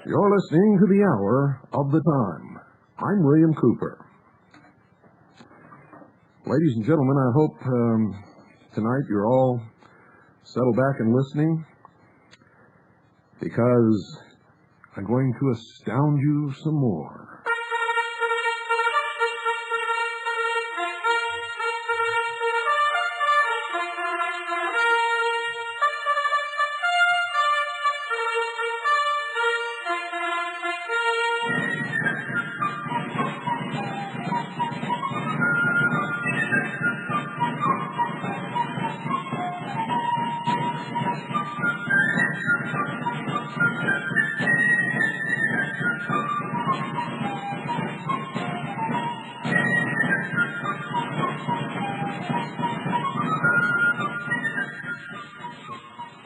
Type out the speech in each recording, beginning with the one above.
You're listening to the Hour of the Time. I'm William Cooper. Ladies and gentlemen, I hope tonight you're all settled back and listening, because I'm going to astound you some more.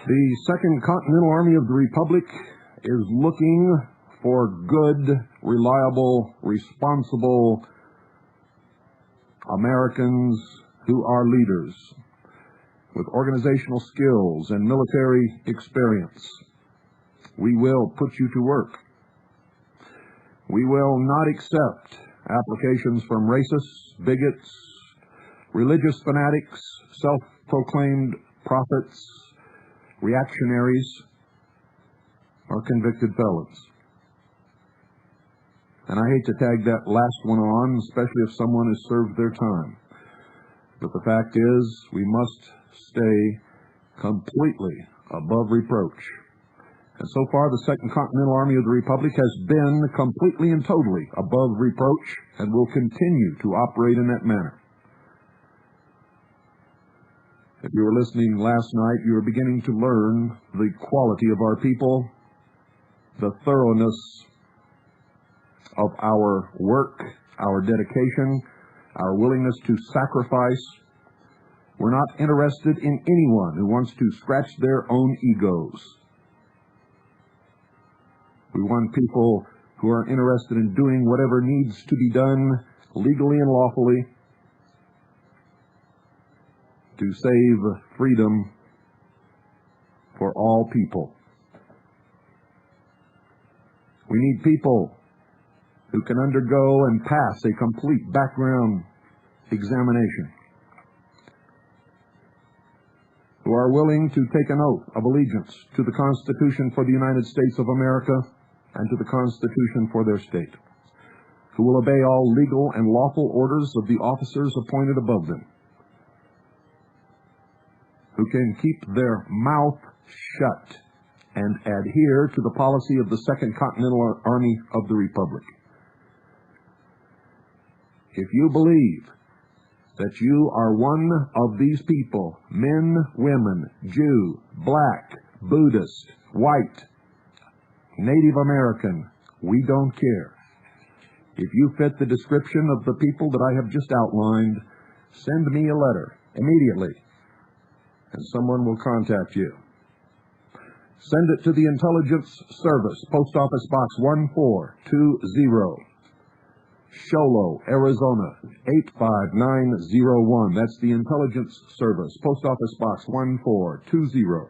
The Second Continental Army of the Republic is looking for good, reliable, responsible Americans who are leaders with organizational skills and military experience. We will put you to work. We will not accept applications from racists, bigots, religious fanatics, self-proclaimed prophets, reactionaries, or convicted felons. And I hate to tag that last one on, especially if someone has served their time. But the fact is, we must stay completely above reproach. And so far, the Second Continental Army of the Republic has been completely and totally above reproach and will continue to operate in that manner. If you were listening last night, you were beginning to learn the quality of our people, the thoroughness of our work, our dedication, our willingness to sacrifice. We're not interested in anyone who wants to scratch their own egos. We want people who are interested in doing whatever needs to be done legally and lawfully to save freedom for all people. We need people who can undergo and pass a complete background examination, who are willing to take an oath of allegiance to the Constitution for the United States of America and to the Constitution for their state, who will obey all legal and lawful orders of the officers appointed above them, who can keep their mouth shut and adhere to the policy of the Second Continental Army of the Republic. If you believe that you are one of these people, men, women, Jew, black, Buddhist, white, Native American, we don't care. If you fit the description of the people that I have just outlined, send me a letter immediately, and someone will contact you. Send it to the Intelligence Service, Post Office Box 1420, Sholo, Arizona 85901. That's the Intelligence Service, Post Office Box 1420,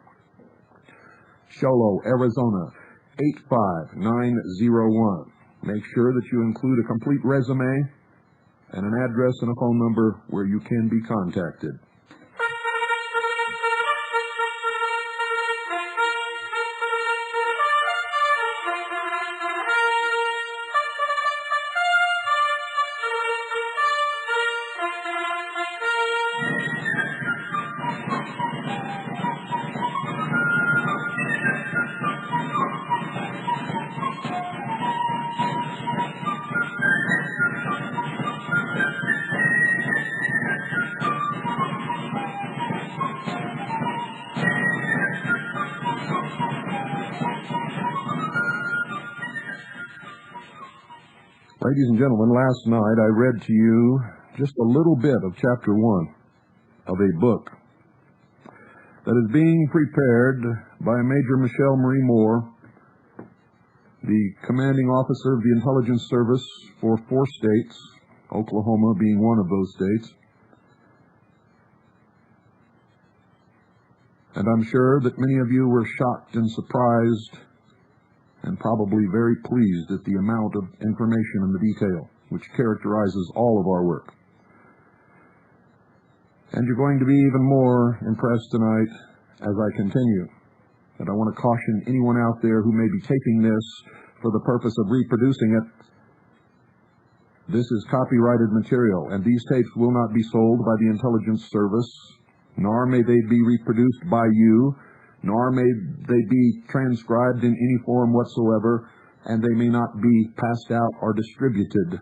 Sholo, Arizona 85901. Make sure that you include a complete resume and an address and a phone number where you can be contacted. Ladies and gentlemen, last night I read to you just a little bit of chapter 1 of a book that is being prepared by Major Michele Moore, the commanding officer of the intelligence service for 4 states, Oklahoma being one of those states. And I'm sure that many of you were shocked and surprised and probably very pleased at the amount of information and the detail which characterizes all of our work. And you're going to be even more impressed tonight as I continue. And I want to caution anyone out there who may be taping this for the purpose of reproducing it. This is copyrighted material, and these tapes will not be sold by the intelligence service, nor may they be reproduced by you, nor may they be transcribed in any form whatsoever, and they may not be passed out or distributed.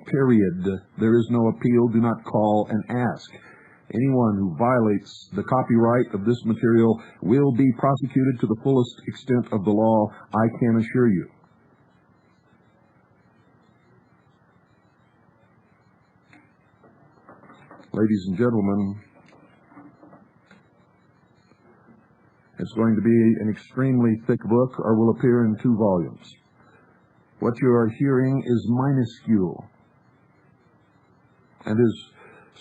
Period. There is no appeal. Do not call and ask. Anyone who violates the copyright of this material will be prosecuted to the fullest extent of the law, I can assure you. Ladies and gentlemen, it's going to be an extremely thick book, or will appear in 2 volumes. What you are hearing is minuscule and is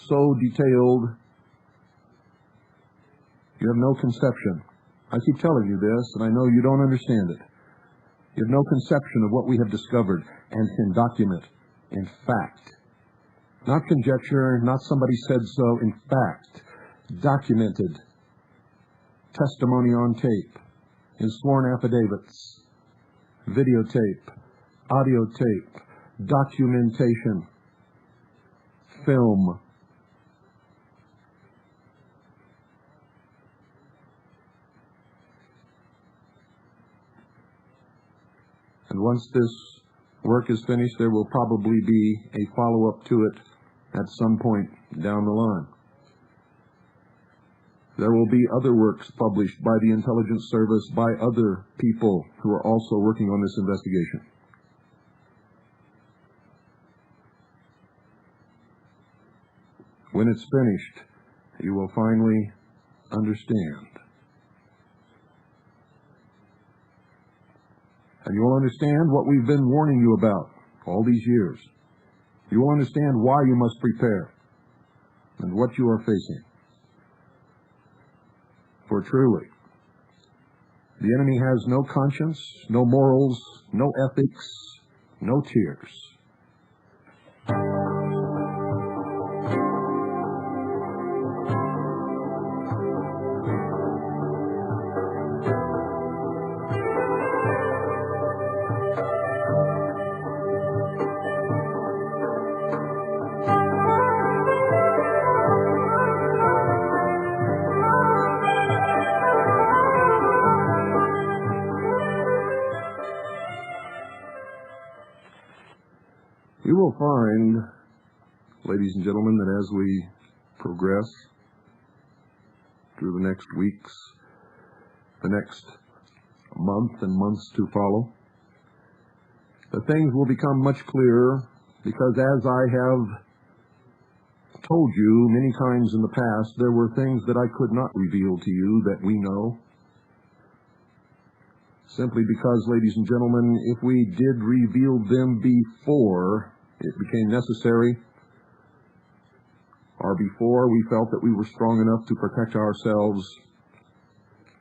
so detailed, you have no conception. I keep telling you this, and I know you don't understand it. You have no conception of what we have discovered and can document in fact. Not conjecture, not somebody said so, in fact, documented. Testimony on tape, in sworn affidavits, videotape, audio tape, documentation, film. And once this work is finished, there will probably be a follow-up to it at some point down the line. There will be other works published by the intelligence service, by other people who are also working on this investigation. When it's finished, you will finally understand. And you will understand what we've been warning you about all these years. You will understand why you must prepare and what you are facing. For truly, the enemy has no conscience, no morals, no ethics, no tears. You will find, ladies and gentlemen, that as we progress through the next weeks, the next month and months to follow, that things will become much clearer, because as I have told you many times in the past, there were things that I could not reveal to you that we know. Simply because, ladies and gentlemen, if we did reveal them before it became necessary, or before we felt that we were strong enough to protect ourselves,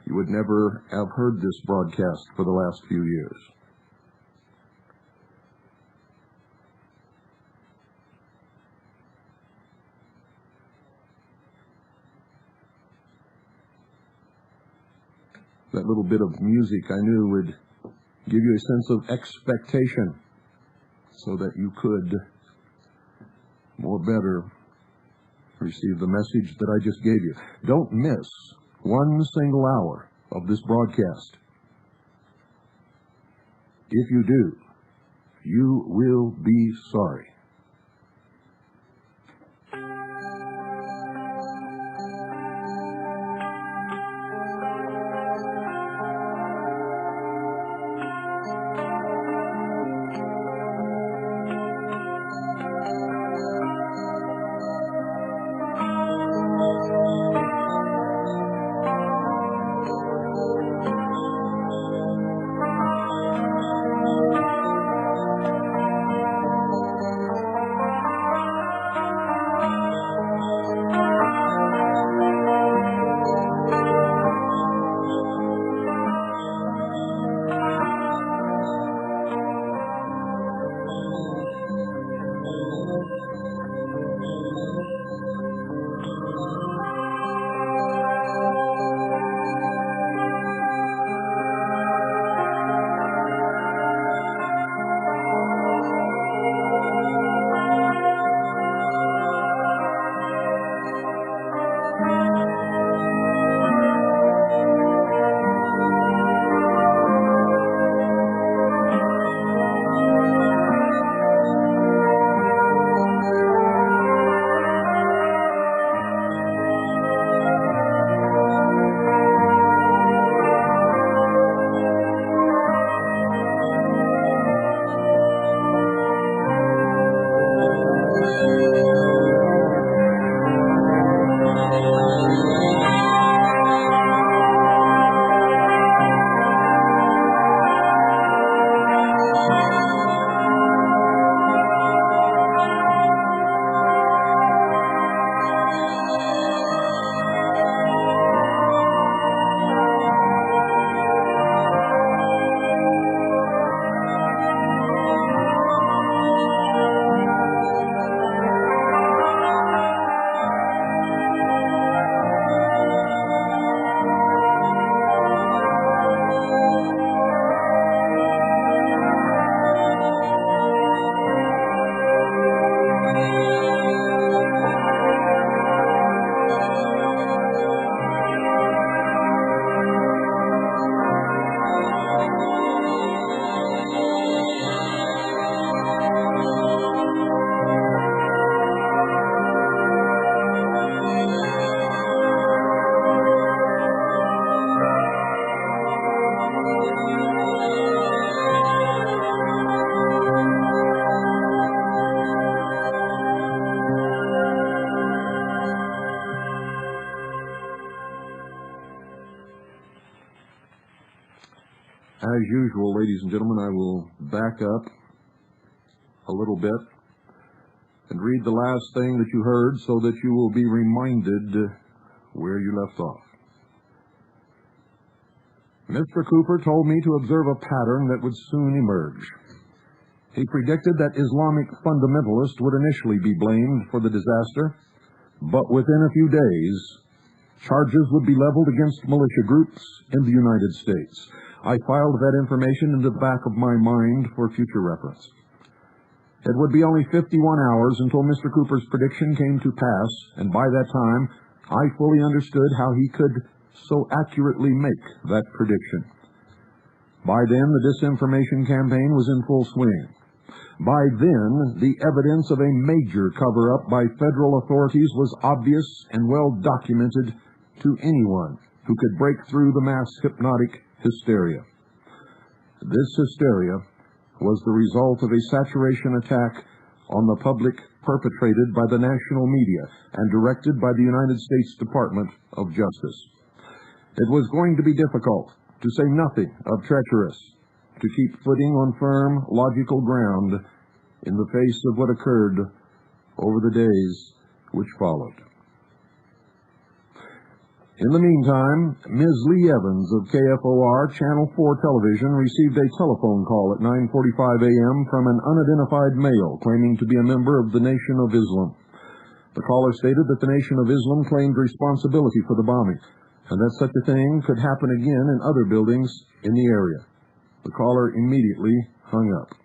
you would never have heard this broadcast for the last few years. That little bit of music I knew would give you a sense of expectation so that you could more better receive the message that I just gave you. Don't miss one single hour of this broadcast. If you do, you will be sorry. as usual, ladies and gentlemen, I will back up a little bit and read the last thing that you heard so that you will be reminded where you left off. Mr. Cooper told me to observe a pattern that would soon emerge. He predicted that Islamic fundamentalists would initially be blamed for the disaster, but within a few days, charges would be leveled against militia groups in the United States. I filed that information into the back of my mind for future reference. It would be only 51 hours until Mr. Cooper's prediction came to pass, and by that time, I fully understood how he could so accurately make that prediction. By then, the disinformation campaign was in full swing. By then, the evidence of a major cover-up by federal authorities was obvious and well documented to anyone who could break through the mass hypnotic hysteria. This hysteria was the result of a saturation attack on the public perpetrated by the national media and directed by the United States Department of Justice. It was going to be difficult, to say nothing of treacherous, to keep footing on firm, logical ground in the face of what occurred over the days which followed. In the meantime, Ms. Lee Evans of KFOR Channel 4 Television received a telephone call at 9:45 a.m. from an unidentified male claiming to be a member of the Nation of Islam. The caller stated that the Nation of Islam claimed responsibility for the bombing, and that such a thing could happen again in other buildings in the area. The caller immediately hung up.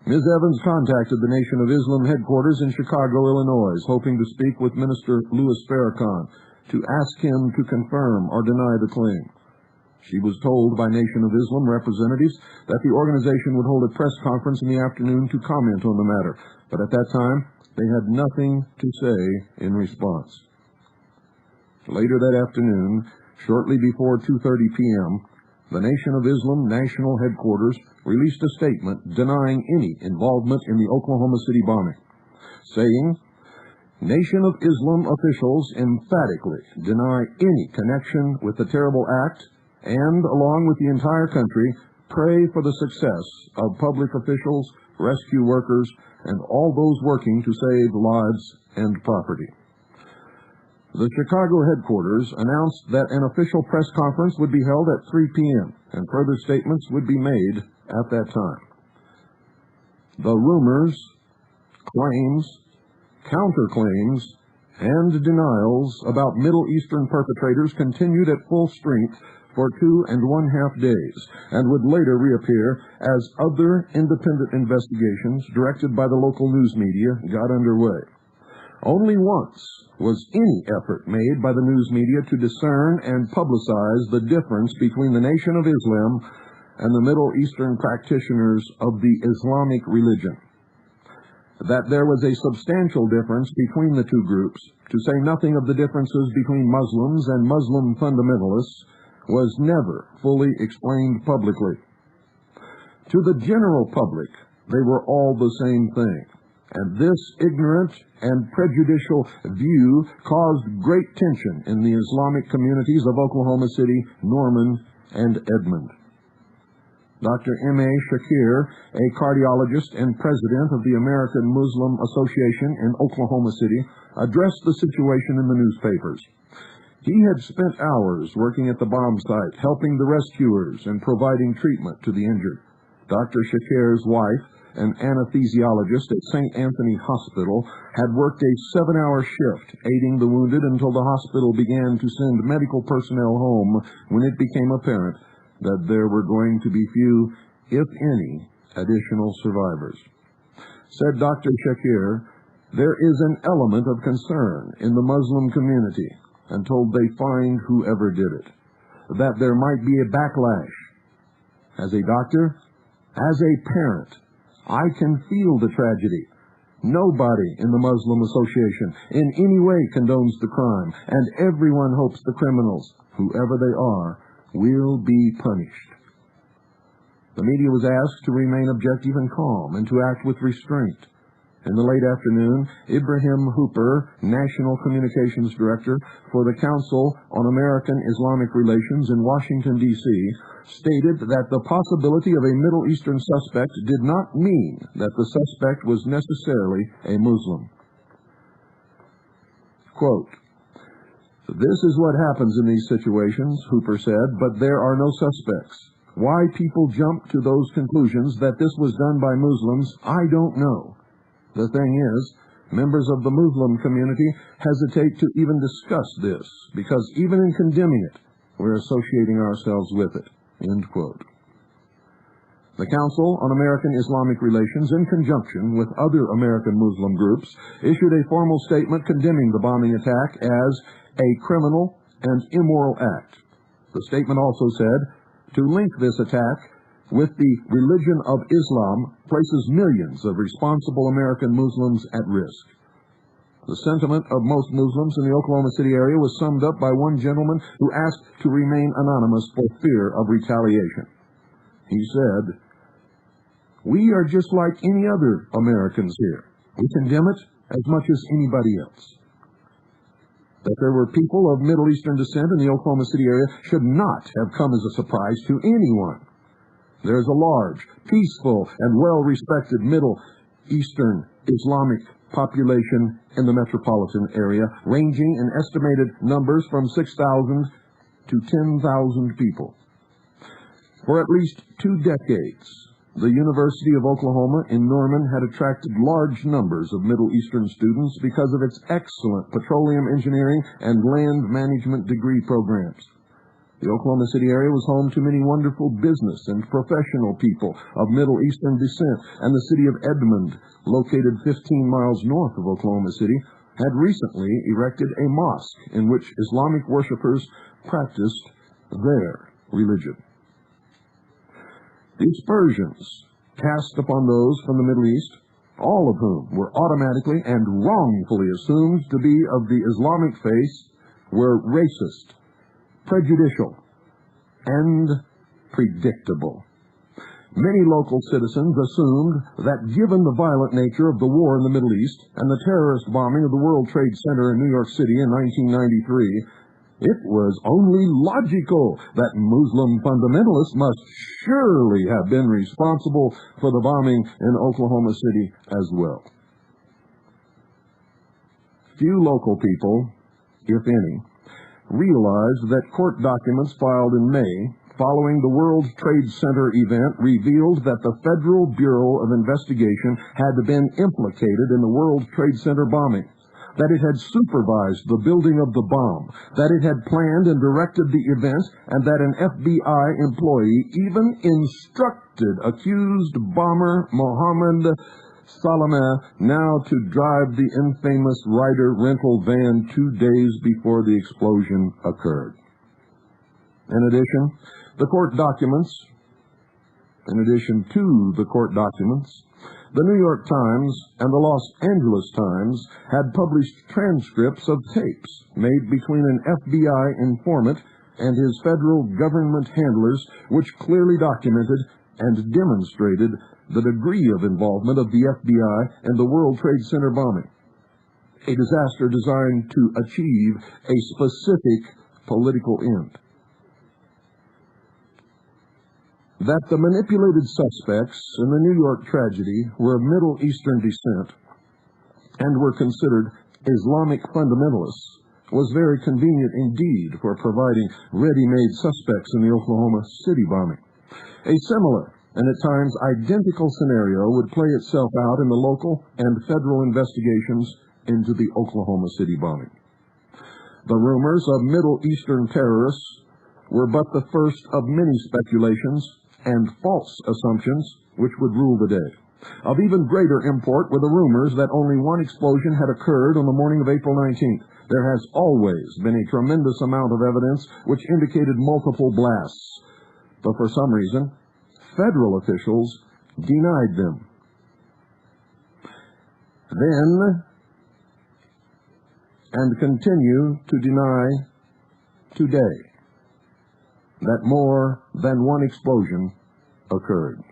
Ms. Evans contacted the Nation of Islam headquarters in Chicago, Illinois, hoping to speak with Minister Louis Farrakhan to ask him to confirm or deny the claim. She was told by Nation of Islam representatives that the organization would hold a press conference in the afternoon to comment on the matter, but at that time, they had nothing to say in response. Later that afternoon, shortly before 2:30 p.m., the Nation of Islam National Headquarters released a statement denying any involvement in the Oklahoma City bombing, saying, "Nation of Islam officials emphatically deny any connection with the terrible act and, along with the entire country, pray for the success of public officials, rescue workers, and all those working to save lives and property." The Chicago headquarters announced that an official press conference would be held at 3 p.m., and further statements would be made at that time. The rumors, claims, counterclaims, and denials about Middle Eastern perpetrators continued at full strength for 2.5 days, and would later reappear as other independent investigations directed by the local news media got underway. Only once was any effort made by the news media to discern and publicize the difference between the Nation of Islam and the Middle Eastern practitioners of the Islamic religion. That there was a substantial difference between the two groups, to say nothing of the differences between Muslims and Muslim fundamentalists, was never fully explained publicly. To the general public, they were all the same thing, and this ignorant and prejudicial view caused great tension in the Islamic communities of Oklahoma City, Norman, and Edmond. Dr. M.A. Shakir, a cardiologist and president of the American Muslim Association in Oklahoma City, addressed the situation in the newspapers. He had spent hours working at the bomb site, helping the rescuers and providing treatment to the injured. Dr. Shakir's wife, an anesthesiologist at St. Anthony Hospital, had worked a 7-hour shift aiding the wounded until the hospital began to send medical personnel home when it became apparent that there were going to be few, if any, additional survivors. Said Dr. Shakir, "There is an element of concern in the Muslim community until they find whoever did it, that there might be a backlash. As a doctor, as a parent, I can feel the tragedy. Nobody in the Muslim Association in any way condones the crime, and everyone hopes the criminals, whoever they are, will be punished." The media was asked to remain objective and calm and to act with restraint. In the late afternoon, Ibrahim Hooper, National Communications Director for the Council on American Islamic Relations in Washington, D.C., stated that the possibility of a Middle Eastern suspect did not mean that the suspect was necessarily a Muslim. Quote, "This is what happens in these situations," Hooper said, "but there are no suspects. Why people jump to those conclusions that this was done by Muslims, I don't know. The thing is, members of the Muslim community hesitate to even discuss this, because even in condemning it, we're associating ourselves with it." End quote. The Council on American Islamic Relations, in conjunction with other American Muslim groups, issued a formal statement condemning the bombing attack as a criminal and immoral act. The statement also said, to link this attack with the religion of Islam places millions of responsible American Muslims at risk. The sentiment of most Muslims in the Oklahoma City area was summed up by one gentleman who asked to remain anonymous for fear of retaliation. He said, "We are just like any other Americans here. We condemn it as much as anybody else." That there were people of Middle Eastern descent in the Oklahoma City area should not have come as a surprise to anyone. There is a large, peaceful, and well-respected Middle Eastern Islamic population in the metropolitan area, ranging in estimated numbers from 6,000 to 10,000 people. For at least 2 decades, the University of Oklahoma in Norman had attracted large numbers of Middle Eastern students because of its excellent petroleum engineering and land management degree programs. The Oklahoma City area was home to many wonderful business and professional people of Middle Eastern descent, and the city of Edmond, located 15 miles north of Oklahoma City, had recently erected a mosque in which Islamic worshipers practiced their religion. The aspersions cast upon those from the Middle East, all of whom were automatically and wrongfully assumed to be of the Islamic faith, were racist, prejudicial, and predictable. Many local citizens assumed that given the violent nature of the war in the Middle East and the terrorist bombing of the World Trade Center in New York City in 1993, it was only logical that Muslim fundamentalists must surely have been responsible for the bombing in Oklahoma City as well. Few local people, if any, realized that court documents filed in May following the World Trade Center event revealed that the Federal Bureau of Investigation had been implicated in the World Trade Center bombing, that it had supervised the building of the bomb, that it had planned and directed the event, and that an FBI employee even instructed accused bomber Mohammed Salameh now to drive the infamous Ryder rental van 2 days before the explosion occurred. In addition to the court documents, the New York Times and the Los Angeles Times had published transcripts of tapes made between an FBI informant and his federal government handlers, which clearly documented and demonstrated the degree of involvement of the FBI in the World Trade Center bombing, a disaster designed to achieve a specific political end. That the manipulated suspects in the New York tragedy were of Middle Eastern descent and were considered Islamic fundamentalists was very convenient indeed for providing ready-made suspects in the Oklahoma City bombing. A similar and at times identical scenario would play itself out in the local and federal investigations into the Oklahoma City bombing. The rumors of Middle Eastern terrorists were but the first of many speculations and false assumptions which would rule the day. Of even greater import were the rumors that only one explosion had occurred on the morning of April 19th. There has always been a tremendous amount of evidence which indicated multiple blasts, but for some reason, federal officials denied them. Then, and continue to deny today, that more than one explosion occurred.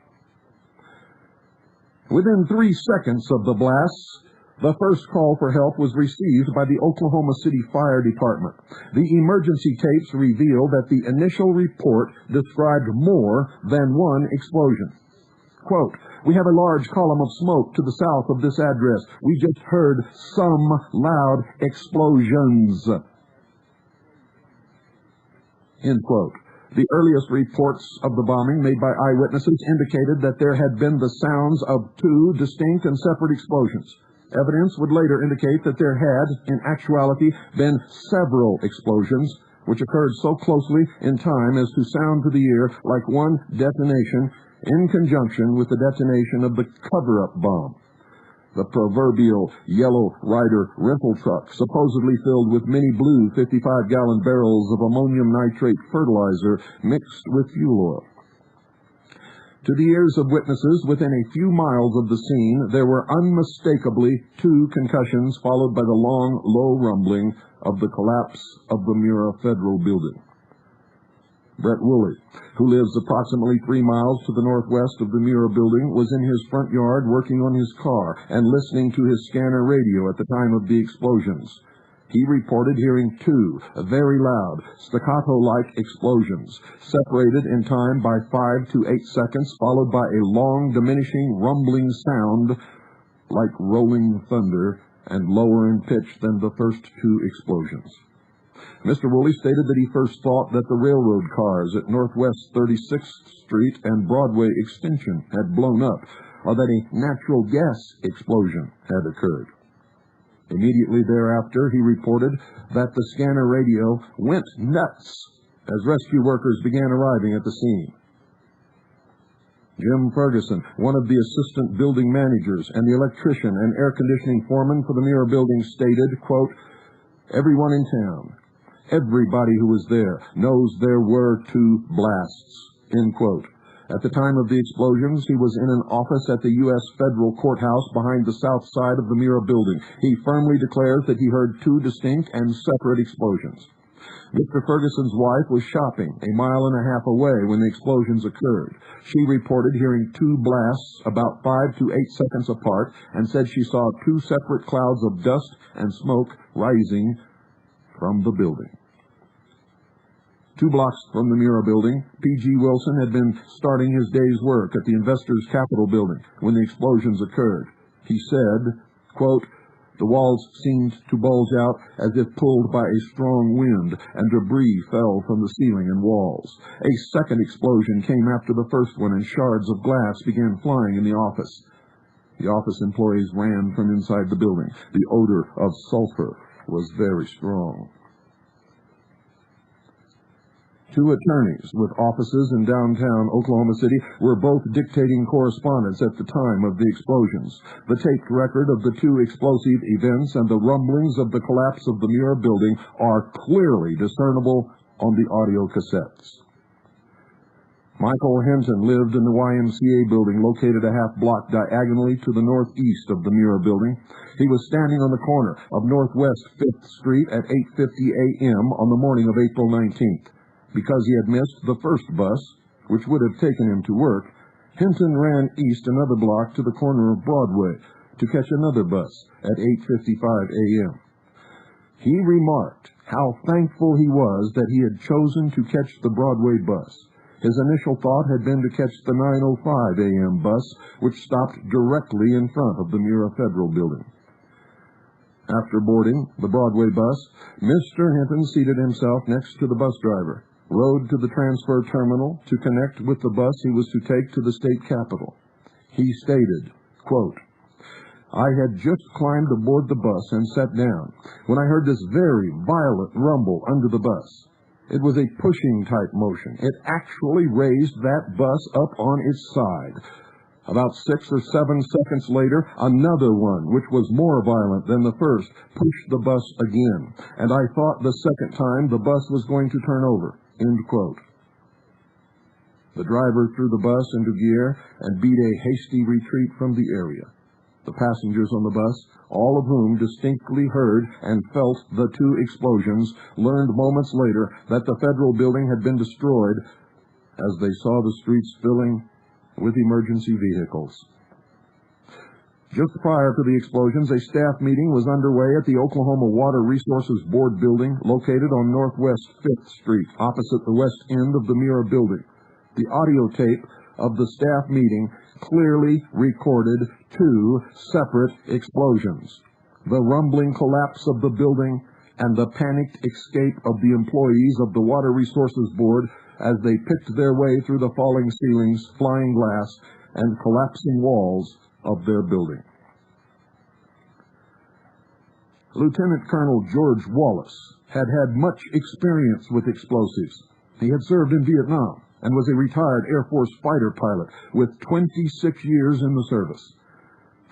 Within 3 seconds of the blasts, The first call for help was received by the Oklahoma City Fire Department. The emergency tapes reveal that the initial report described more than one explosion. Quote, "We have a large column of smoke to the south of this address. We just heard some loud explosions." End quote. The earliest reports of the bombing made by eyewitnesses indicated that there had been the sounds of two distinct and separate explosions. Evidence would later indicate that there had, in actuality, been several explosions, which occurred so closely in time as to sound to the ear like one detonation in conjunction with the detonation of the cover-up bomb. The proverbial yellow rider rental truck, supposedly filled with many blue 55-gallon barrels of ammonium nitrate fertilizer mixed with fuel oil. To the ears of witnesses within a few miles of the scene, there were unmistakably two concussions, followed by the long, low rumbling of the collapse of the Mura Federal Building. Brett Woolley, who lives approximately 3 miles to the northwest of the Mura Building, was in his front yard working on his car and listening to his scanner radio at the time of the explosions. He reported hearing two very loud, staccato-like explosions, separated in time by 5 to 8 seconds, followed by a long, diminishing, rumbling sound like rolling thunder and lower in pitch than the first two explosions. Mr. Woolley stated that he first thought that the railroad cars at Northwest 36th Street and Broadway Extension had blown up, or that a natural gas explosion had occurred. Immediately thereafter, he reported that the scanner radio went nuts as rescue workers began arriving at the scene. Jim Ferguson, one of the assistant building managers and the electrician and air conditioning foreman for the Mura Building, stated, quote, "Everyone in town, everybody who was there, knows there were two blasts," end quote. At the time of the explosions, he was in an office at the U.S. Federal Courthouse behind the south side of the Mura Building. He firmly declares that he heard two distinct and separate explosions. Mr. Ferguson's wife was shopping 1.5 miles away when the explosions occurred. She reported hearing two blasts about 5 to 8 seconds apart and said she saw two separate clouds of dust and smoke rising from the building. 2 blocks from the Mura Building, P.G. Wilson had been starting his day's work at the Investors Capitol Building when the explosions occurred. He said, quote, "The walls seemed to bulge out as if pulled by a strong wind, and debris fell from the ceiling and walls. A second explosion came after the first one, and shards of glass began flying in the office. The office employees ran from inside the building. The odor of sulfur was very strong." 2 attorneys with offices in downtown Oklahoma City were both dictating correspondence at the time of the explosions. The taped record of the 2 explosive events and the rumblings of the collapse of the Mura Building are clearly discernible on the audio cassettes. Michael Hinton lived in the YMCA building located a half block diagonally to the northeast of the Mura Building. He was standing on the corner of Northwest 5th Street at 8:50 a.m. on the morning of April 19th. Because he had missed the first bus, which would have taken him to work, Hinton ran east another block to the corner of Broadway to catch another bus at 8:55 a.m. He remarked how thankful he was that he had chosen to catch the Broadway bus. His initial thought had been to catch the 9:05 a.m. bus, which stopped directly in front of the Mura Federal Building. After boarding the Broadway bus, Mr. Hinton seated himself next to the bus driver, rode to the transfer terminal to connect with the bus he was to take to the state capitol. He stated, quote, "I had just climbed aboard the bus and sat down when I heard this very violent rumble under the bus. It was a pushing-type motion. It actually raised that bus up on its side. About 6 or 7 seconds later, another one, which was more violent than the first, pushed the bus again, and I thought the second time the bus was going to turn over." End quote. The driver threw the bus into gear and beat a hasty retreat from the area. The passengers on the bus, all of whom distinctly heard and felt the 2 explosions, learned moments later that the federal building had been destroyed as they saw the streets filling with emergency vehicles. Just prior to the explosions, a staff meeting was underway at the Oklahoma Water Resources Board building located on Northwest 5th Street, opposite the west end of the Mira building. The audio tape of the staff meeting clearly recorded two separate explosions: the rumbling collapse of the building and the panicked escape of the employees of the Water Resources Board as they picked their way through the falling ceilings, flying glass, and collapsing walls of their building. Lieutenant Colonel George Wallace had had much experience with explosives. He had served in Vietnam and was a retired Air Force fighter pilot with 26 years in the service.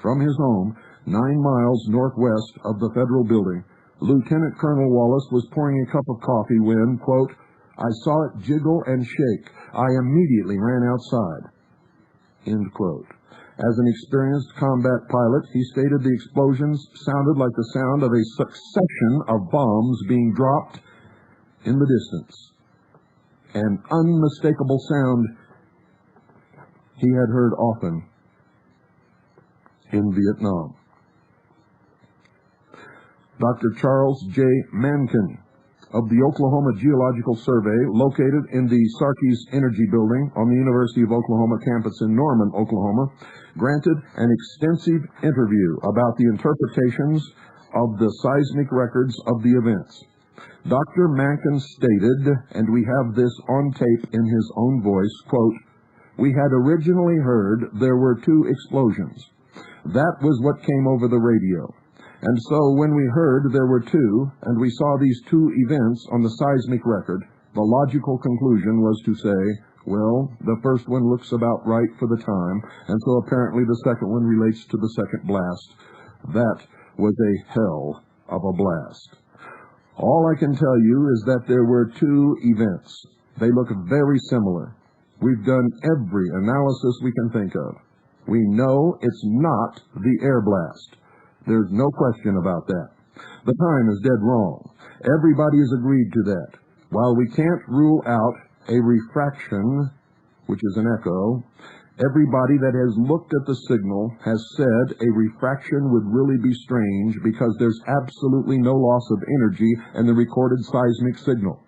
From his home, 9 miles northwest of the Federal Building, Lieutenant Colonel Wallace was pouring a cup of coffee when, quote, "I saw it jiggle and shake. I immediately ran outside," end quote. As an experienced combat pilot, he stated the explosions sounded like the sound of a succession of bombs being dropped in the distance, an unmistakable sound he had heard often in Vietnam. Dr. Charles J. Mankin of the Oklahoma Geological Survey, located in the Sarkees Energy Building on the University of Oklahoma campus in Norman, Oklahoma, granted an extensive interview about the interpretations of the seismic records of the events. Dr. Mankin stated, and we have this on tape in his own voice, quote, "We had originally heard there were 2 explosions. That was what came over the radio. And so when we heard there were 2, and we saw these 2 events on the seismic record, the logical conclusion was to say, well, the first one looks about right for the time, and so apparently the second one relates to the second blast. That was a hell of a blast." All I can tell you is that there were 2 events. They look very similar. We've done every analysis we can think of. We know it's not the air blast. There's no question about that. The time is dead wrong. Everybody has agreed to that. While we can't rule out a refraction, which is an echo, everybody that has looked at the signal has said a refraction would really be strange because there's absolutely no loss of energy in the recorded seismic signal.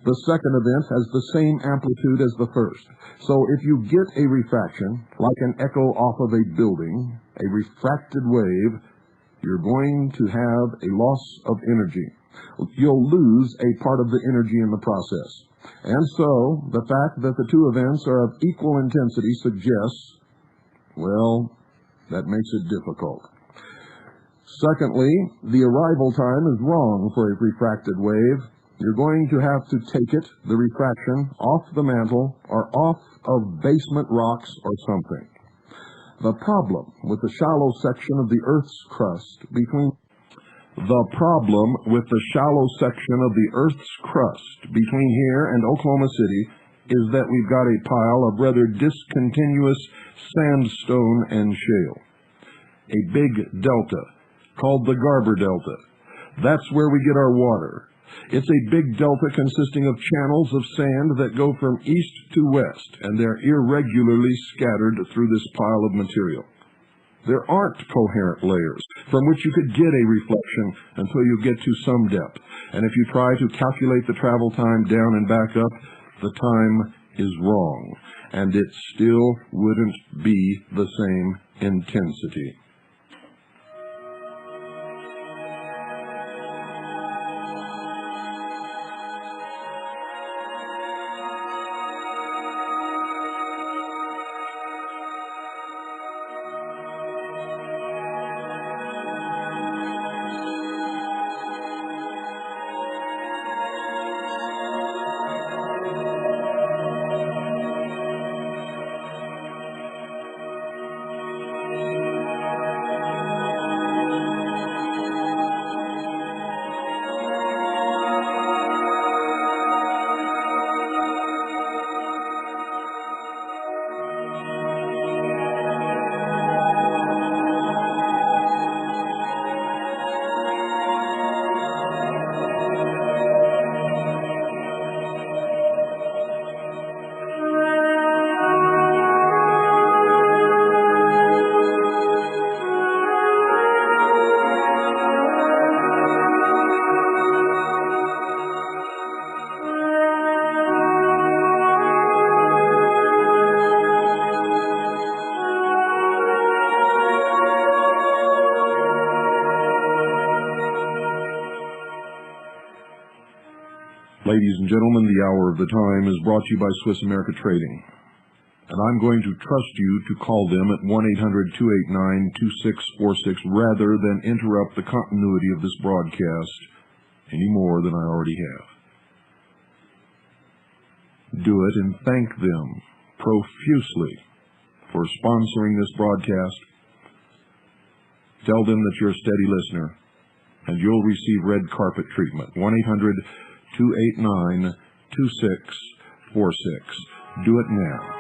The second event has the same amplitude as the first. So if you get a refraction, like an echo off of a building, a refracted wave, you're going to have a loss of energy. You'll lose a part of the energy in the process. And so, the fact that the 2 events are of equal intensity suggests, well, that makes it difficult. Secondly, the arrival time is wrong for a refracted wave. You're going to have to take it, the refraction, off the mantle or off of basement rocks or something. The problem with the shallow section of the Earth's crust between here and Oklahoma City is that we've got a pile of rather discontinuous sandstone and shale. A big delta called the Garber Delta. That's where we get our water. It's a big delta consisting of channels of sand that go from east to west, and they're irregularly scattered through this pile of material. There aren't coherent layers from which you could get a reflection until you get to some depth. And if you try to calculate the travel time down and back up, the time is wrong, and it still wouldn't be the same intensity. Ladies and gentlemen, the hour of the time is brought to you by Swiss America Trading. And I'm going to trust you to call them at 1-800-289-2646 rather than interrupt the continuity of this broadcast any more than I already have. Do it and thank them profusely for sponsoring this broadcast. Tell them that you're a steady listener, and you'll receive red carpet treatment. 1-800-289-2646. Do it now.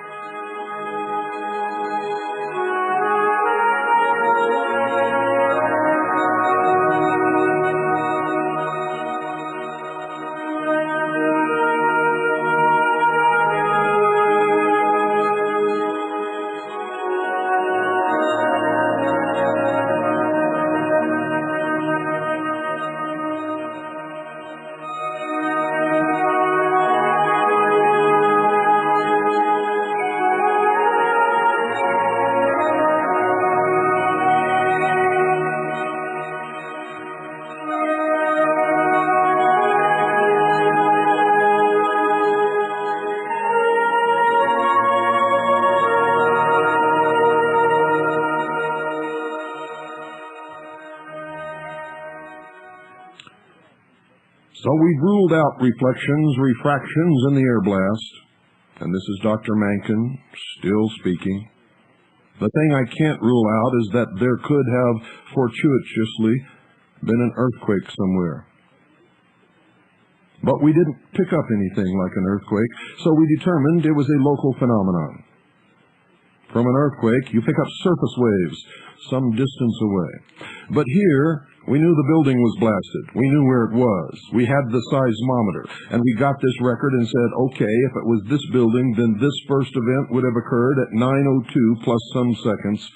So we've ruled out reflections, refractions, and the air blast. And this is Dr. Mankin still speaking. The thing I can't rule out is that there could have fortuitously been an earthquake somewhere. But we didn't pick up anything like an earthquake, so we determined it was a local phenomenon. From an earthquake, you pick up surface waves some distance away. But here, we knew the building was blasted. We knew where it was. We had the seismometer, and we got this record and said, okay, if it was this building, then this first event would have occurred at 9:02 plus some seconds.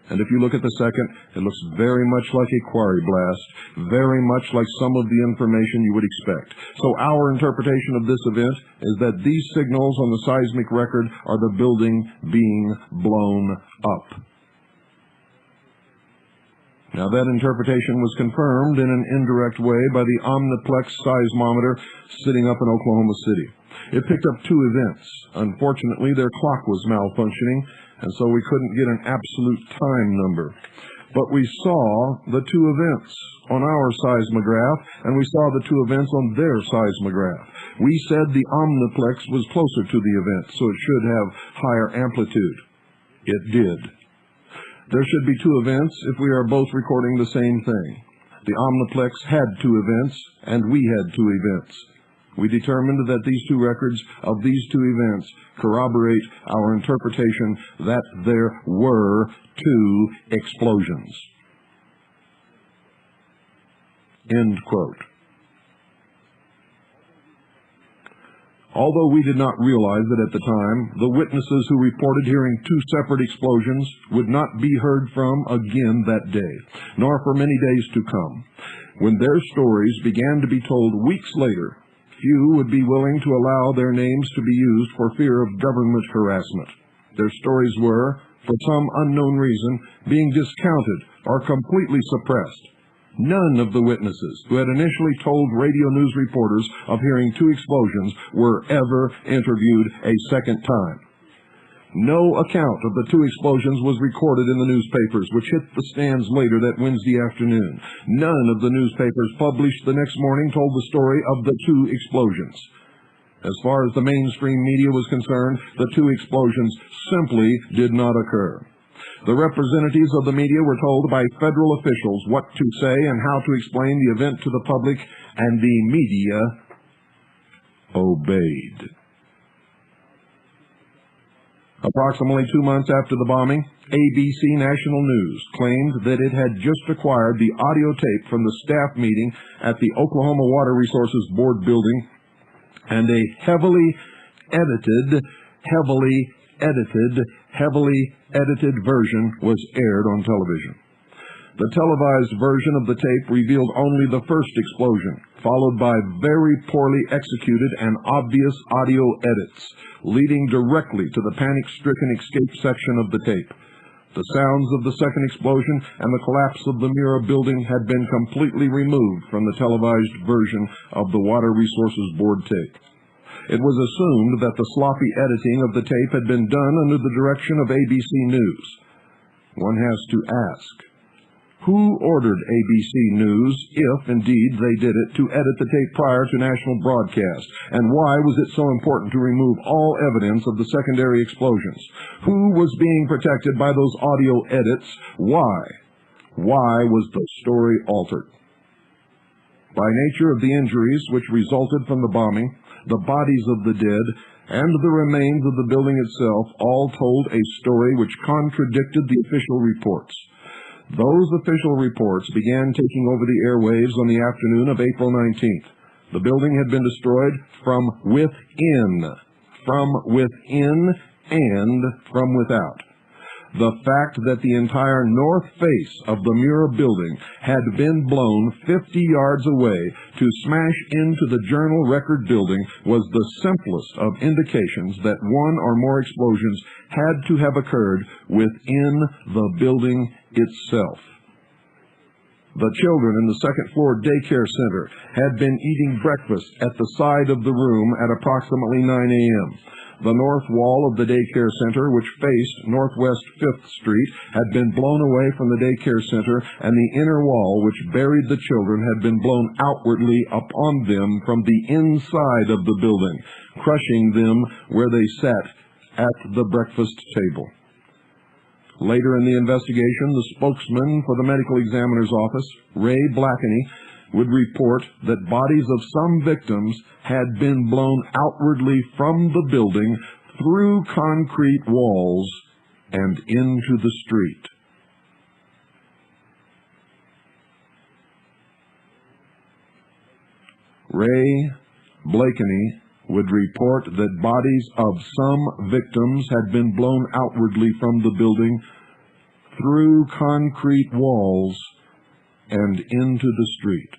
And if you look at the second, it looks very much like a quarry blast, very much like some of the information you would expect. So our interpretation of this event is that these signals on the seismic record are the building being blown up. Now, that interpretation was confirmed in an indirect way by the Omniplex seismometer sitting up in Oklahoma City. It picked up two events. Unfortunately, their clock was malfunctioning, and so we couldn't get an absolute time number. But we saw the two events on our seismograph, and we saw the two events on their seismograph. We said the Omniplex was closer to the event, so it should have higher amplitude. It did. There should be two events if we are both recording the same thing. The Omniplex had two events, and we had two events. We determined that these two records of these two events corroborate our interpretation that there were two explosions. End quote. Although we did not realize it at the time, the witnesses who reported hearing two separate explosions would not be heard from again that day, nor for many days to come. When their stories began to be told weeks later, few would be willing to allow their names to be used for fear of government harassment. Their stories were, for some unknown reason, being discounted or completely suppressed. None of the witnesses who had initially told radio news reporters of hearing two explosions were ever interviewed a second time. No account of the two explosions was recorded in the newspapers, which hit the stands later that Wednesday afternoon. None of the newspapers published the next morning told the story of the two explosions. As far as the mainstream media was concerned, the two explosions simply did not occur. The representatives of the media were told by federal officials what to say and how to explain the event to the public, and the media obeyed. Approximately 2 months after the bombing, ABC National News claimed that it had just acquired the audio tape from the staff meeting at the Oklahoma Water Resources Board building, and a heavily edited version was aired on television. The televised version of the tape revealed only the first explosion, followed by very poorly executed and obvious audio edits, leading directly to the panic-stricken escape section of the tape. The sounds of the second explosion and the collapse of the Mira building had been completely removed from the televised version of the Water Resources Board tape. It was assumed that the sloppy editing of the tape had been done under the direction of ABC News. One has to ask, who ordered ABC News, if indeed they did it, to edit the tape prior to national broadcast? And why was it so important to remove all evidence of the secondary explosions? Who was being protected by those audio edits? Why? Why was the story altered? By nature of the injuries which resulted from the bombing, the bodies of the dead, and the remains of the building itself all told a story which contradicted the official reports. Those official reports began taking over the airwaves on the afternoon of April 19th. The building had been destroyed from within and from without. The fact that the entire north face of the Mira building had been blown 50 yards away to smash into the Journal Record building was the simplest of indications that one or more explosions had to have occurred within the building itself. The children in the second-floor daycare center had been eating breakfast at the side of the room at approximately 9 a.m. The north wall of the daycare center, which faced northwest 5th Street, had been blown away from the daycare center, and the inner wall, which buried the children, had been blown outwardly upon them from the inside of the building, crushing them where they sat at the breakfast table. Later in the investigation, the spokesman for the medical examiner's office, Ray Blackney, would report that bodies of some victims had been blown outwardly from the building through concrete walls and into the street. Ray Blakeney would report that bodies of some victims had been blown outwardly from the building through concrete walls and into the street.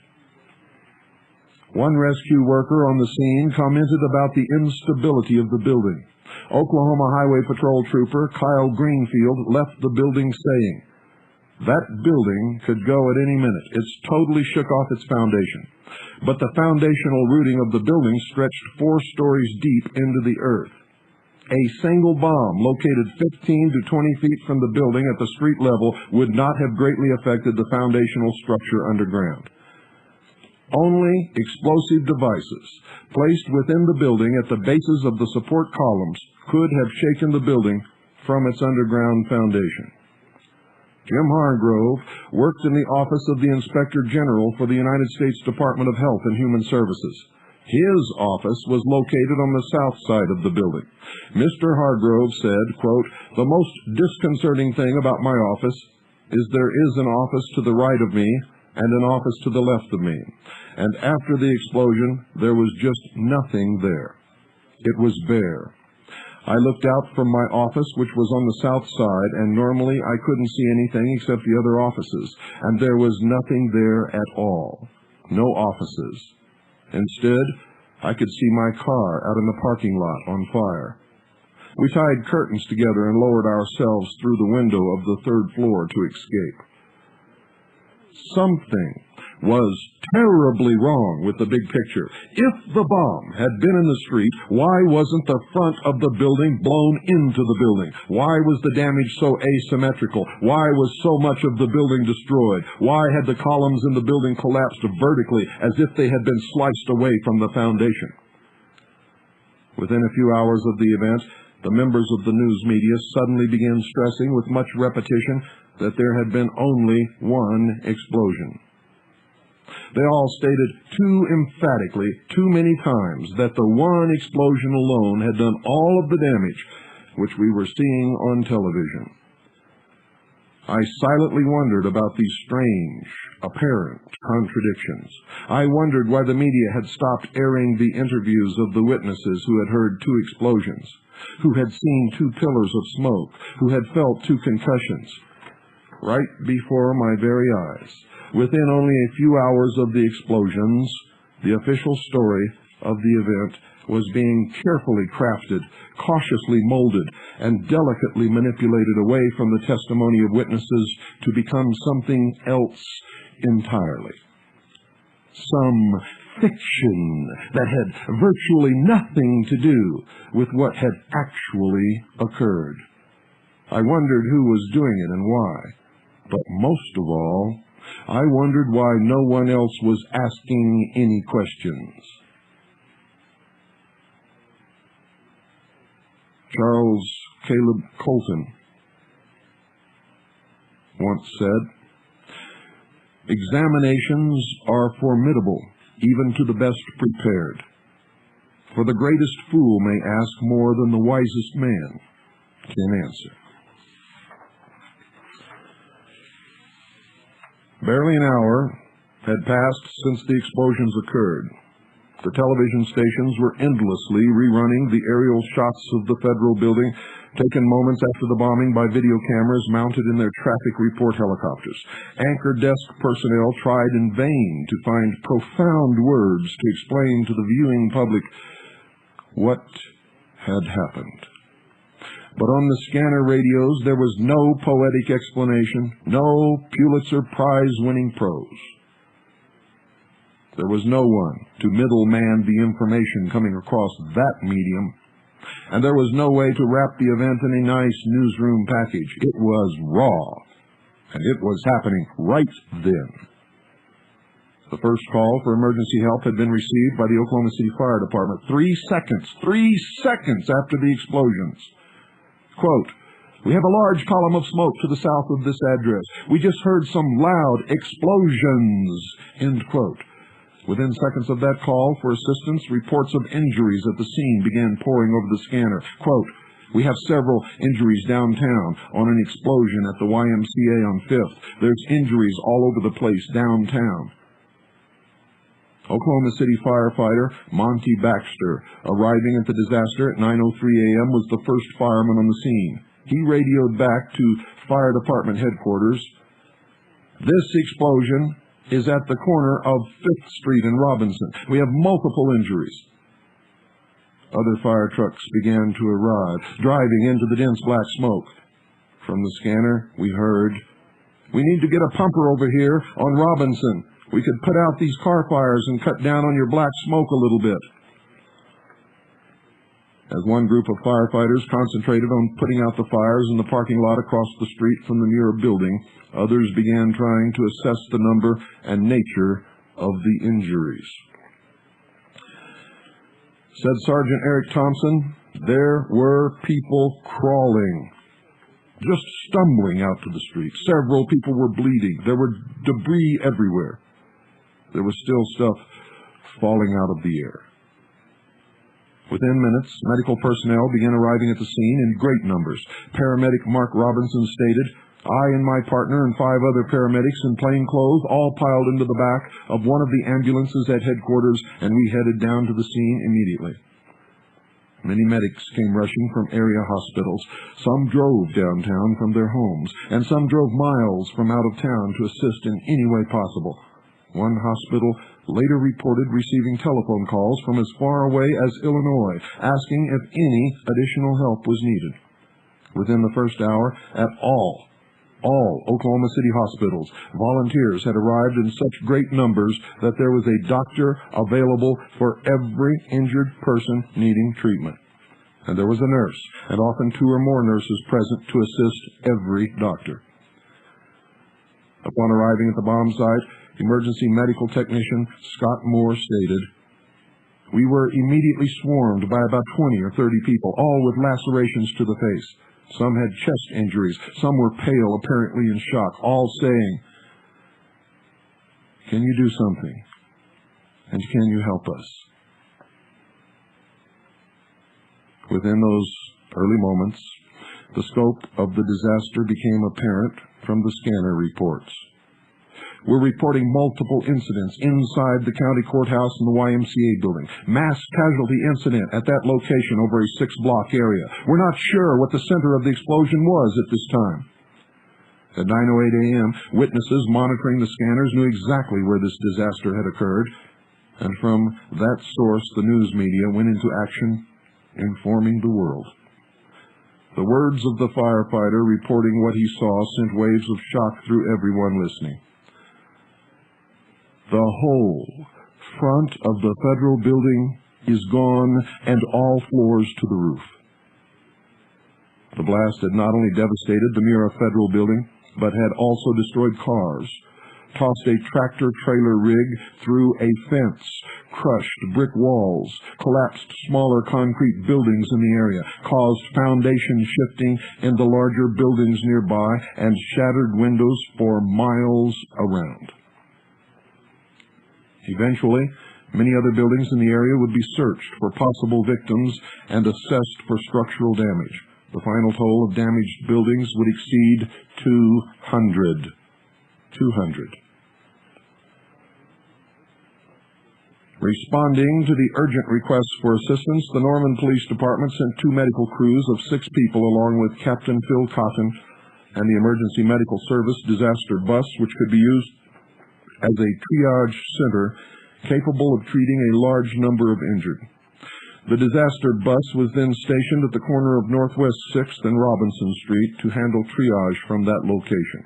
One rescue worker on the scene commented about the instability of the building. Oklahoma Highway Patrol Trooper Kyle Greenfield left the building saying, "That building could go at any minute. It's totally shook off its foundation." But the foundational rooting of the building stretched 4 stories deep into the earth. A single bomb located 15 to 20 feet from the building at the street level would not have greatly affected the foundational structure underground. Only explosive devices placed within the building at the bases of the support columns could have shaken the building from its underground foundation. Jim Hargrove worked in the office of the Inspector General for the United States Department of Health and Human Services. His office was located on the south side of the building. Mr. Hargrove said, quote, "The most disconcerting thing about my office is there is an office to the right of me and an office to the left of me. And after the explosion, there was just nothing there. It was bare. I looked out from my office, which was on the south side, and normally I couldn't see anything except the other offices, and there was nothing there at all. No offices. Instead, I could see my car out in the parking lot on fire. We tied curtains together and lowered ourselves through the window of the 3rd floor to escape." Something was terribly wrong with the big picture. If the bomb had been in the street, why wasn't the front of the building blown into the building? Why was the damage so asymmetrical? Why was so much of the building destroyed? Why had the columns in the building collapsed vertically as if they had been sliced away from the foundation? Within a few hours of the event, the members of the news media suddenly began stressing with much repetition that there had been only one explosion. They all stated too emphatically, too many times, that the one explosion alone had done all of the damage which we were seeing on television. I silently wondered about these strange, apparent contradictions. I wondered why the media had stopped airing the interviews of the witnesses who had heard 2 explosions, who had seen 2 pillars of smoke, who had felt 2 concussions. Right before my very eyes, within only a few hours of the explosions, the official story of the event was being carefully crafted, cautiously molded, and delicately manipulated away from the testimony of witnesses to become something else entirely. Some fiction that had virtually nothing to do with what had actually occurred. I wondered who was doing it and why. But most of all, I wondered why no one else was asking any questions. Charles Caleb Colton once said, "Examinations are formidable, even to the best prepared. For the greatest fool may ask more than the wisest man can answer." Barely an hour had passed since the explosions occurred. The television stations were endlessly rerunning the aerial shots of the federal building, taken moments after the bombing by video cameras mounted in their traffic report helicopters. Anchor desk personnel tried in vain to find profound words to explain to the viewing public what had happened. But on the scanner radios, there was no poetic explanation, no Pulitzer Prize-winning prose. There was no one to middleman the information coming across that medium, and there was no way to wrap the event in a nice newsroom package. It was raw, and it was happening right then. The first call for emergency help had been received by the Oklahoma City Fire Department 3 seconds after the explosions. Quote, "We have a large column of smoke to the south of this address. We just heard some loud explosions," end quote. Within seconds of that call for assistance, reports of injuries at the scene began pouring over the scanner. Quote, "We have several injuries downtown on an explosion at the YMCA on 5th. There's injuries all over the place downtown." Oklahoma City firefighter Monty Baxter, arriving at the disaster at 9:03 a.m., was the first fireman on the scene. He radioed back to fire department headquarters, "This explosion is at the corner of 5th Street and Robinson. We have multiple injuries." Other fire trucks began to arrive, driving into the dense black smoke. From the scanner, we heard, "We need to get a pumper over here on Robinson. We could put out these car fires and cut down on your black smoke a little bit." As one group of firefighters concentrated on putting out the fires in the parking lot across the street from the Muir building, others began trying to assess the number and nature of the injuries. Said Sergeant Eric Thompson, "There were people crawling, just stumbling out to the street. Several people were bleeding. There were debris everywhere. There was still stuff falling out of the air." Within minutes, medical personnel began arriving at the scene in great numbers. Paramedic Mark Robinson stated, "I and my partner and 5 other paramedics in plain clothes all piled into the back of one of the ambulances at headquarters, and we headed down to the scene immediately." Many medics came rushing from area hospitals. Some drove downtown from their homes, and some drove miles from out of town to assist in any way possible. One hospital later reported receiving telephone calls from as far away as Illinois, asking if any additional help was needed. Within the first hour, at all Oklahoma City hospitals, volunteers had arrived in such great numbers that there was a doctor available for every injured person needing treatment. And there was a nurse, and often 2 or more nurses present to assist every doctor. Upon arriving at the bomb site, emergency medical technician Scott Moore stated, "We were immediately swarmed by about 20 or 30 people, all with lacerations to the face. Some had chest injuries. Some were pale, apparently in shock, all saying, 'Can you do something? And can you help us?'" Within those early moments, the scope of the disaster became apparent from the scanner reports. We're reporting multiple incidents inside the county courthouse and the YMCA building. Mass casualty incident at that location over a 6-block area. We're not sure what the center of the explosion was at this time. At 9:08 a.m., witnesses monitoring the scanners knew exactly where this disaster had occurred, and from that source the news media went into action, informing the world. The words of the firefighter reporting what he saw sent waves of shock through everyone listening. The whole front of the federal building is gone, and all floors to the roof. The blast had not only devastated the Mira Federal Building, but had also destroyed cars, tossed a tractor-trailer rig through a fence, crushed brick walls, collapsed smaller concrete buildings in the area, caused foundation shifting in the larger buildings nearby, and shattered windows for miles around. Eventually, many other buildings in the area would be searched for possible victims and assessed for structural damage. The final toll of damaged buildings would exceed 200. 200. Responding to the urgent request for assistance, the Norman Police Department sent 2 medical crews of 6 people along with Captain Phil Cotton and the Emergency Medical Service disaster bus, which could be used as a triage center capable of treating a large number of injured. The disaster bus was then stationed at the corner of Northwest 6th and Robinson Street to handle triage from that location.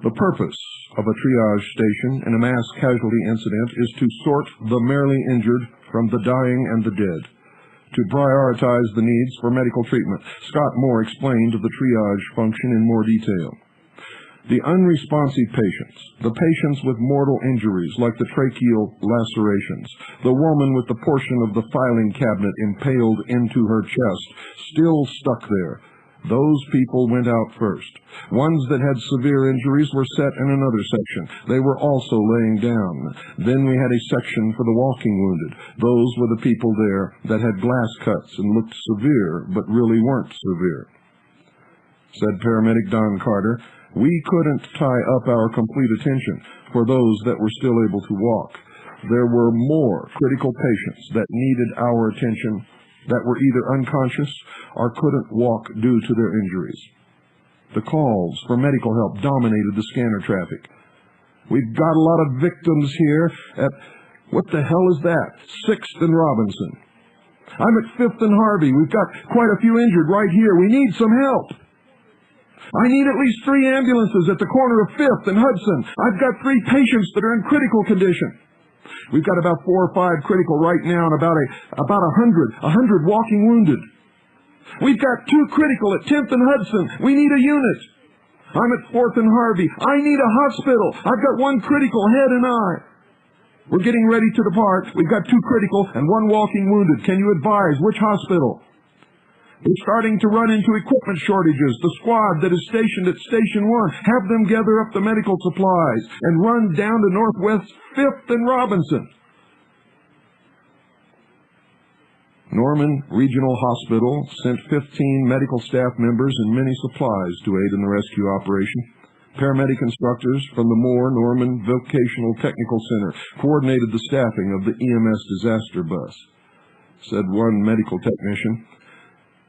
The purpose of a triage station in a mass casualty incident is to sort the merely injured from the dying and the dead, to prioritize the needs for medical treatment. Scott Moore explained the triage function in more detail. The unresponsive patients, the patients with mortal injuries like the tracheal lacerations, the woman with the portion of the filing cabinet impaled into her chest, still stuck there, those people went out first. Ones that had severe injuries were set in another section. They were also laying down. Then we had a section for the walking wounded. Those were the people there that had glass cuts and looked severe, but really weren't severe. Said paramedic Don Carter, "We couldn't tie up our complete attention for those that were still able to walk. There were more critical patients that needed our attention that were either unconscious or couldn't walk due to their injuries." The calls for medical help dominated the scanner traffic. "We've got a lot of victims here at, what the hell is that, 6th and Robinson. I'm at 5th and Harvey. We've got quite a few injured right here. We need some help. I need at least 3 ambulances at the corner of 5th and Hudson. I've got 3 patients that are in critical condition. We've got about 4 or 5 critical right now and about 100 walking wounded. We've got 2 critical at 10th and Hudson. We need a unit. I'm at 4th and Harvey. I need a hospital. I've got 1 critical, head and eye. We're getting ready to depart. We've got 2 critical and 1 walking wounded. Can you advise which hospital? We're starting to run into equipment shortages. The squad that is stationed at Station 1, have them gather up the medical supplies and run down to Northwest 5th and Robinson." Norman Regional Hospital sent 15 medical staff members and many supplies to aid in the rescue operation. Paramedic instructors from the Moore Norman Vocational Technical Center coordinated the staffing of the EMS disaster bus. Said one medical technician,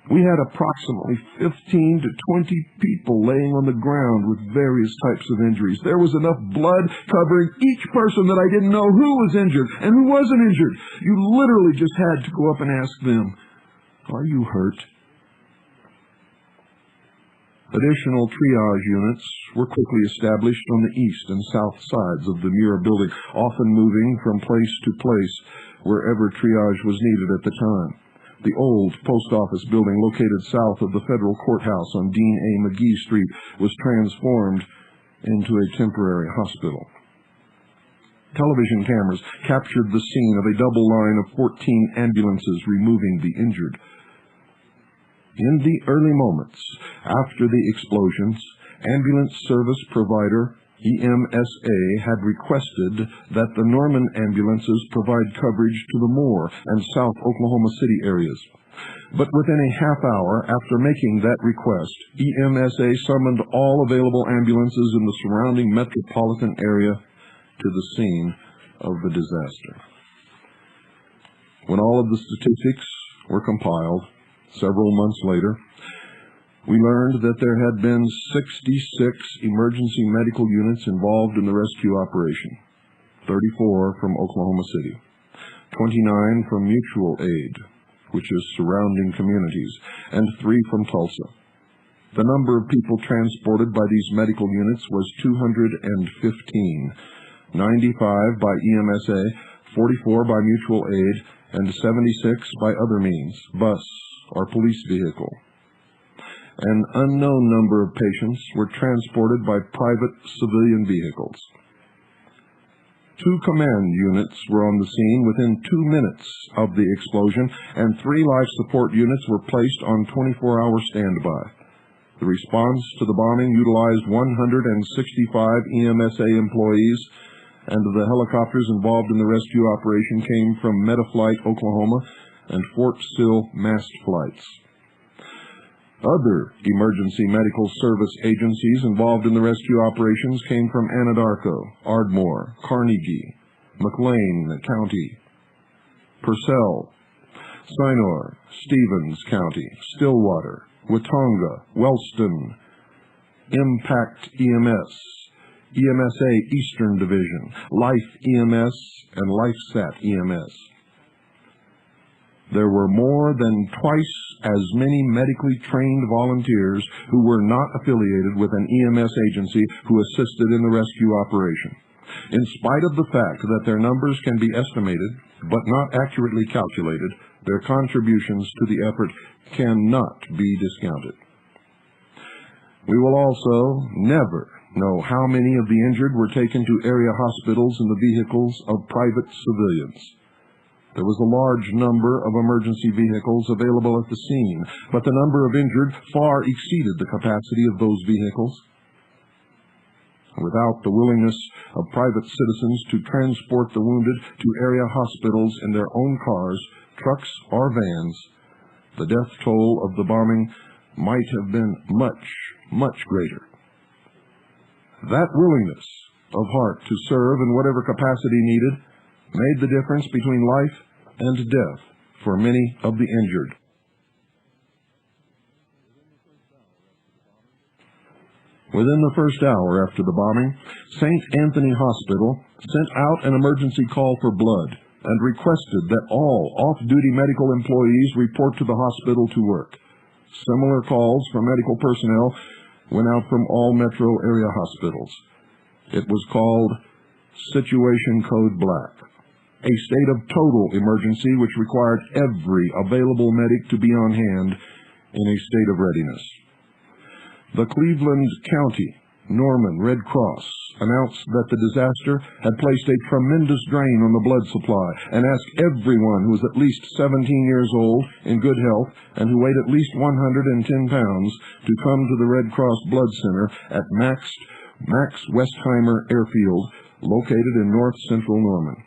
"We had approximately 15 to 20 people laying on the ground with various types of injuries. There was enough blood covering each person that I didn't know who was injured and who wasn't injured. You literally just had to go up and ask them, 'Are you hurt?'" Additional triage units were quickly established on the east and south sides of the Mura building, often moving from place to place wherever triage was needed at the time. The old post office building located south of the federal courthouse on Dean A. McGee Street was transformed into a temporary hospital. Television cameras captured the scene of a double line of 14 ambulances removing the injured. In the early moments after the explosions, ambulance service provider EMSA had requested that the Norman ambulances provide coverage to the Moore and South Oklahoma City areas. But within a half hour after making that request, EMSA summoned all available ambulances in the surrounding metropolitan area to the scene of the disaster. When all of the statistics were compiled, several months later, we learned that there had been 66 emergency medical units involved in the rescue operation, 34 from Oklahoma City, 29 from mutual aid, which is surrounding communities, and 3 from Tulsa. The number of people transported by these medical units was 215, 95 by EMSA, 44 by mutual aid, and 76 by other means, bus or police vehicle. An unknown number of patients were transported by private civilian vehicles. 2 command units were on the scene within 2 minutes of the explosion, and 3 life support units were placed on 24-hour standby. The response to the bombing utilized 165 EMSA employees, and the helicopters involved in the rescue operation came from Metaflight, Oklahoma, and Fort Sill massed flights. Other emergency medical service agencies involved in the rescue operations came from Anadarko, Ardmore, Carnegie, McLean County, Purcell, Sinor, Stevens County, Stillwater, Watonga, Wellston, Impact EMS, EMSA Eastern Division, Life EMS, and LifeSat EMS. There were more than twice as many medically trained volunteers who were not affiliated with an EMS agency who assisted in the rescue operation. In spite of the fact that their numbers can be estimated but not accurately calculated, their contributions to the effort cannot be discounted. We will also never know how many of the injured were taken to area hospitals in the vehicles of private civilians. There was a large number of emergency vehicles available at the scene, but the number of injured far exceeded the capacity of those vehicles. Without the willingness of private citizens to transport the wounded to area hospitals in their own cars, trucks, or vans, the death toll of the bombing might have been much, much greater. That willingness of heart to serve in whatever capacity needed made the difference between life and death for many of the injured. Within the first hour after the bombing, St. Anthony Hospital sent out an emergency call for blood and requested that all off-duty medical employees report to the hospital to work. Similar calls for medical personnel went out from all metro area hospitals. It was called Situation Code Black, a state of total emergency which required every available medic to be on hand in a state of readiness. The Cleveland County Norman Red Cross announced that the disaster had placed a tremendous drain on the blood supply and asked everyone who was at least 17 years old, in good health, and who weighed at least 110 pounds to come to the Red Cross Blood Center at Max Westheimer Airfield, located in north central Norman.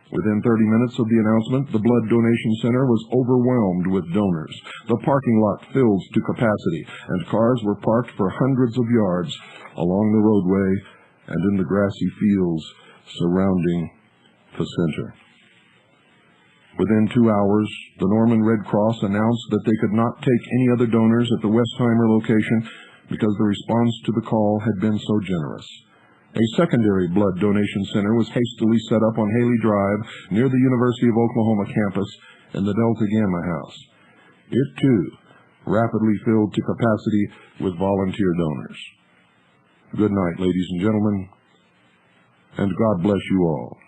Within 30 minutes of the announcement, the blood donation center was overwhelmed with donors. The parking lot filled to capacity, and cars were parked for hundreds of yards along the roadway and in the grassy fields surrounding the center. Within 2 hours, the Norman Red Cross announced that they could not take any other donors at the Westheimer location because the response to the call had been so generous. A secondary blood donation center was hastily set up on Haley Drive near the University of Oklahoma campus in the Delta Gamma House. It, too, rapidly filled to capacity with volunteer donors. Good night, ladies and gentlemen, and God bless you all.